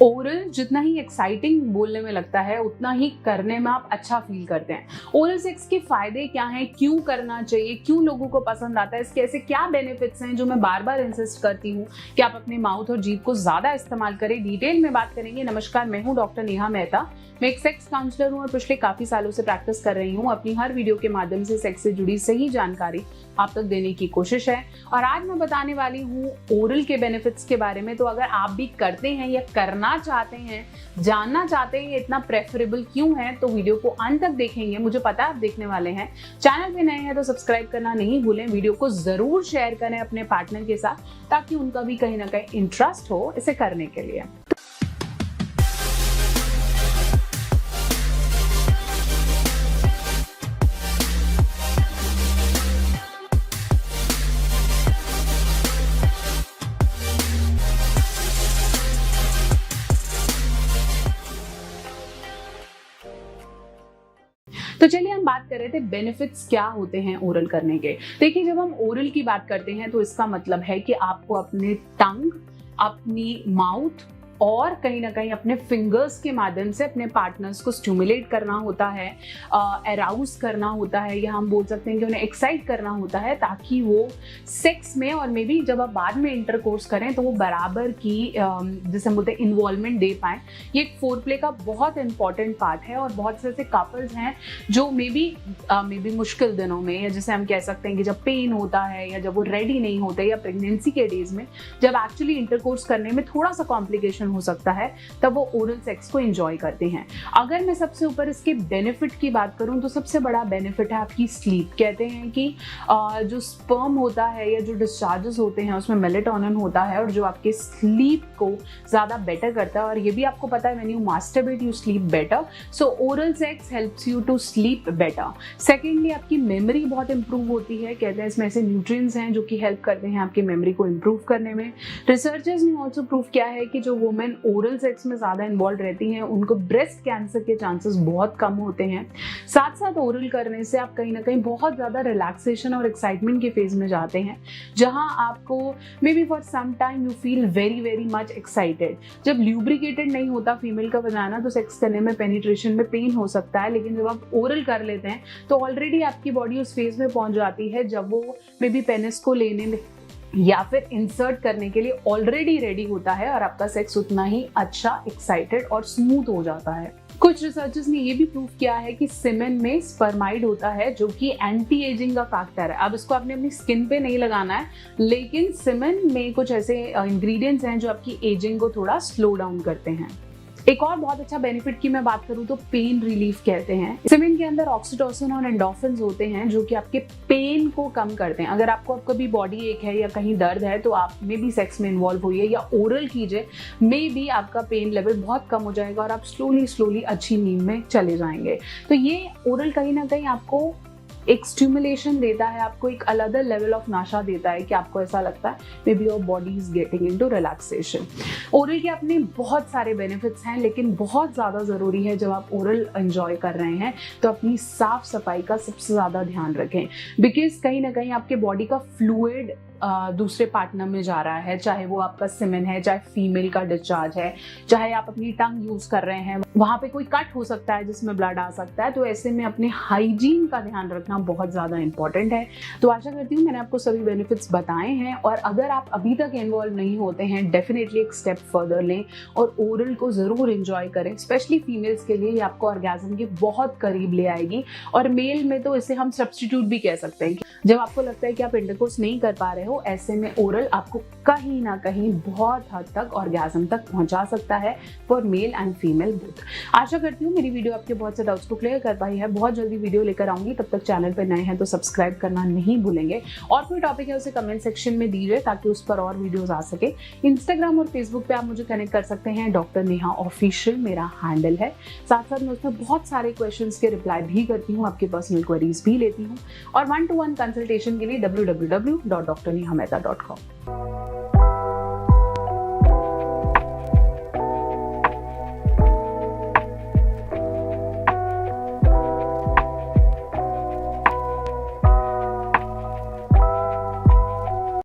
Oral जितना ही exciting बोलने में लगता है उतना ही करने में आप अच्छा फील करते हैं। ओरल सेक्स के फायदे क्या हैं, क्यों करना चाहिए, क्यों लोगों को पसंद आता है, इसके ऐसे क्या बेनिफिट्स हैं जो मैं बार बार इंसिस्ट करती हूँ कि आप अपने माउथ और जीभ को ज्यादा इस्तेमाल करें, डिटेल में बात करेंगे। नमस्कार, मैं हूँ डॉक्टर नेहा मेहता। मैं एक सेक्स काउंसलर हूँ और पिछले काफी सालों से प्रैक्टिस कर रही हूँ। अपनी हर वीडियो के माध्यम से सेक्स से जुड़ी सही जानकारी आप तक देने की कोशिश है और आज मैं बताने वाली हूँ ओरल के बेनिफिट्स के बारे में। तो अगर आप भी करते हैं या करना चाहते हैं, जानना चाहते हैं इतना प्रेफरेबल क्यों है, तो वीडियो को अंत तक देखेंगे। मुझे पता है आप देखने वाले हैं। चैनल पे नए हैं तो सब्सक्राइब करना नहीं भूलें। वीडियो को जरूर शेयर करें अपने पार्टनर के साथ ताकि उनका भी कहीं ना कहीं इंटरेस्ट हो इसे करने के लिए। तो चलिए हम बात कर रहे थे बेनिफिट्स क्या होते हैं ओरल करने के। देखिए, जब हम ओरल की बात करते हैं तो इसका मतलब है कि आपको अपने टंग, अपनी माउथ और कहीं ना कहीं अपने फिंगर्स के माध्यम से अपने पार्टनर्स को स्टिमुलेट करना होता है, अराउज करना होता है, या हम बोल सकते हैं कि उन्हें एक्साइट करना होता है ताकि वो सेक्स में और मे बी जब आप बाद में इंटरकोर्स करें तो वो बराबर की जिसे हम बोलते हैं इन्वॉल्वमेंट दे पाए। ये एक फोरप्ले का बहुत इंपॉर्टेंट पार्ट है और बहुत से ऐसे कपल्स हैं जो मे बी मुश्किल दिनों में, या जिसे हम कह सकते हैं कि जब पेन होता है या जब वो रेडी नहीं होते या प्रेगनेंसी के डेज में जब एक्चुअली इंटरकोर्स करने में थोड़ा सा कॉम्प्लिकेशन हो सकता है, तब वो ओरल सेक्स को एंजॉय करते हैं। अगर मैं सबसे ऊपर इसके बेनिफिट की बात करूं तो सबसे बड़ा बेनिफिट है आपकी स्लीप। कहते हैं कि जो स्पर्म होता है या जो डिस्चार्जेस होते हैं उसमें मेलेटोनिन होता है और जो आपके स्लीप को ज्यादा बेटर करता है। और ये भी आपको पता है, when you masturbate you sleep better, so oral sex helps you to sleep better. Secondly, आपकी मेमोरी बहुत इंप्रूव होती है। कहते हैं इसमें ऐसे न्यूट्रिएंट्स हैं जो कि हेल्प करते हैं आपकी मेमोरी को इंप्रूव करने में। रिसर्चर्स ने ऑल्सो प्रूव किया है कि जो वुमेन ओरल सेक्स में ज्यादा इन्वॉल्व रहती हैं उनको ब्रेस्ट कैंसर के चांसेस बहुत कम होते हैं। साथ साथ ओरल करने से आप कहीं ना कहीं बहुत ज्यादा रिलैक्सेशन और एक्साइटमेंट के फेज में जाते हैं, जहां आपको maybe for some time you feel very very much excited. जब ल्यूब्रिकेटेड नहीं होता फीमेल का वजाना तो सेक्स करने में, पेनिट्रेशन में पेन हो सकता है, लेकिन जब आप ओरल कर लेते हैं तो ऑलरेडी आपकी बॉडी उस फेज में पहुंच जाती है जब वो मे बी पेनिस को लेने में या फिर इंसर्ट करने के लिए ऑलरेडी रेडी होता है और आपका सेक्स उतना ही अच्छा, एक्साइटेड और स्मूथ हो जाता है। कुछ रिसर्चर्स ने ये भी प्रूव किया है कि सीमेन में स्पर्माइड होता है जो कि एंटी एजिंग का फैक्टर है। अब इसको आपने अपनी स्किन पे नहीं लगाना है, लेकिन सीमेन में कुछ ऐसे इंग्रेडिएंट्स हैं जो आपकी एजिंग को थोड़ा स्लो डाउन करते हैं। एक और बहुत अच्छा बेनिफिट की मैं बात करूं तो पेन रिलीफ कहते हैं। सीमेन के अंदर ऑक्सीटोसिन और एंडोर्फिन्स होते हैं जो कि आपके पेन को कम करते हैं। अगर आपको कभी बॉडी एक है या कहीं दर्द है तो आप मे बी सेक्स में इन्वॉल्व होइए या ओरल कीजिए, मे बी आपका पेन लेवल बहुत कम हो जाएगा और आप स्लोली अच्छी नींद में चले जाएंगे। तो ये ओरल कहीं ना कहीं आपको एक स्टिमुलेशन देता है, आपको एक अलग लेवल ऑफ नशा देता है कि आपको ऐसा लगता है may be your body is getting into relaxation. Oral के अपने बहुत सारे बेनिफिट्स हैं, लेकिन बहुत ज़्यादा ज़रूरी है जब आप ओरल एंजॉय कर रहे हैं तो अपनी साफ सफाई का सबसे ज़्यादा ध्यान रखें। बिकॉज कहीं ना कहीं आपके बॉडी का फ्लूइड दूसरे पार्टनर में जा रहा है, चाहे वो आपका सीमेन है, चाहे फीमेल का डिस्चार्ज है, चाहे आप अपनी टंग यूज कर रहे हैं, वहां पे कोई कट हो सकता है जिसमें ब्लड आ सकता है। तो ऐसे में अपने हाइजीन का ध्यान रखना बहुत ज्यादा इंपॉर्टेंट है। तो आशा करती हूँ मैंने आपको सभी बेनिफिट्स बताए हैं और अगर आप अभी तक इन्वॉल्व नहीं होते हैं, डेफिनेटली एक स्टेप फर्दर लें और ओरल को जरूर एंजॉय करें। स्पेशली फीमेल्स के लिए ये आपको ऑर्गेज्म के बहुत करीब ले आएगी और मेल में तो इसे हम सब्स्टिट्यूट भी कह सकते हैं। जब आपको लगता है कि आप इंटरकोर्स नहीं कर पा रहे हो, ऐसे में ओरल आपको कहीं ना कहीं बहुत हद तक ऑर्गेज्म तक पहुंचा सकता है for male and female both. आशा करती हूँ मेरी वीडियो आपके बहुत से डाउट्स को क्लियर कर पाई है। बहुत जल्दी वीडियो लेकर आऊंगी, तब तक चैनल पर नए हैं तो सब्सक्राइब करना नहीं भूलेंगे और कोई टॉपिक है उसे कमेंट सेक्शन में दीजिए ताकि उस पर और वीडियोस आ सके। इंस्टाग्राम और फेसबुक पे आप मुझे कनेक्ट कर सकते हैं, डॉक्टर नेहा ऑफिशियल मेरा हैंडल है। साथ साथ मैं उसमें बहुत सारे क्वेश्चंस के रिप्लाई भी करती हूँ, आपके पर्सनल क्वेरीज भी लेती हूँ और 1-to-1 कंसल्टेशन के लिए www.drnehamehta.com।